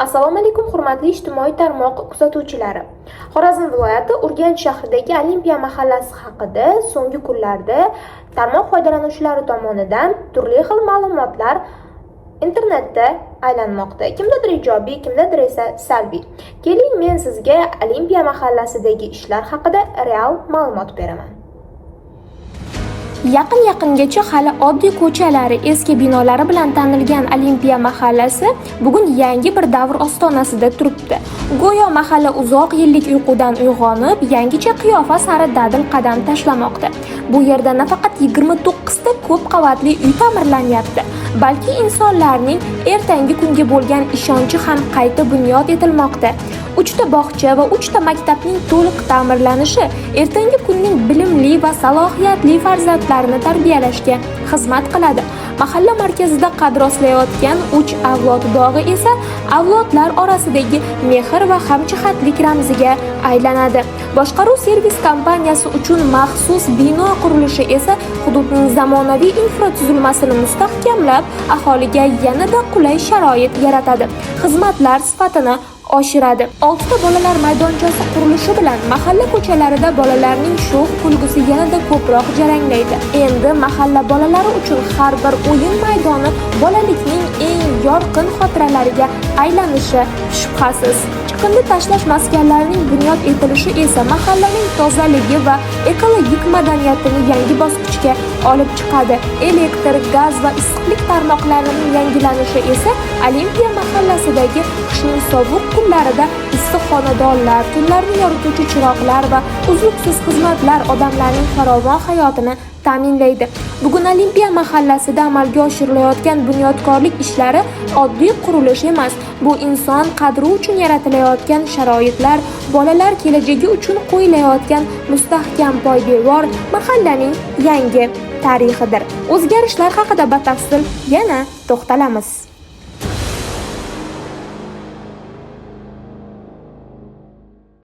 Assalomu alaykum, hurmatli ijtimoiy tarmoq kuzatuvchilari. Xorazm viloyati Urganch shahridagi Olimpiya mahallasi haqida so'nggi kunlarda tarmoq foydalanuvchilari tomonidan turli xil ma'lumotlar internetda aylanmoqda. Kimdadir ijobiy, kimdadir esa salbiy. Keling, men sizga Olimpiya mahallasidagi ishlar haqida real ma'lumot beraman. Yaqin-yaqingacha hali oddiy ko'chalari, eski binolari bilan tanilgan Olimpiya mahallasi bugun yangi bir davr ostonasida turibdi. Go'yo mahalla uzoq yillik uyqudan uyg'onib, yangicha qiyofa sari dadil qadam tashlamoqda. Bu yerda nafaqat 29 ta ko'p qavatli uy ta'mirlanyapti, balki insonlarning ertangi kunga bo'lgan ishonchi ham qayta bunyod etilmoqda. 3 ta bog'cha va 3 ta maktabning to'liq ta'mirlanishi ertangi kunning bilimli va salohiyatli farzandlarini tarbiyalashga xizmat qiladi. Mahalla markazida qad rostlayotgan 3 avlod bog'i esa avlodlar orasidagi mehr va hamjihatlik ramziga aylanadi. Boshqaruv servis kompaniyasi uchun maxsus bino qurilishi esa hududning zamonaviy infratuzilmasini mustahkamlab, aholiga yanada qulay sharoit yaratadi. Xizmatlar sifatini oshiradi. 6 ta bolalar maydonchasi qurilishi bilan mahalla ko'chalarida bolalarning sho'x kulgusi yanada ko'proq jaranglaydi. Endi mahalla bolalari uchun har bir o'yin maydoni bolalikning eng yorqin xotiralariga aylanishi shubhasiz. Chiqindi tashlash maskanlarining bunyod etilishi esa mahallaning tozaligi va ekologik madaniyatini yangi bosqichga olib chiqadi. Elektr, gaz va issiqlik tarmoqlarining yangilanishi esa Olimpiya mahallasidagi qishning sovuq kunlarida issiq xonadonlar, tunlarni yorituvchi chiroqlar va uzluksiz xizmatlar odamlarning farovon hayotini ta'minlaydi. Bugun Olimpiya mahallasida amalga oshirilayotgan bunyodkorlik ishlari oddiy qurilish emas. Bu inson qadri uchun yaratilayotgan sharoitlar, bolalar kelajagi uchun qo'yilayotgan mustahkam poydevor, mahallaning yangi tarixidir. O'zgarishlar haqida batafsil yana to'xtalamiz.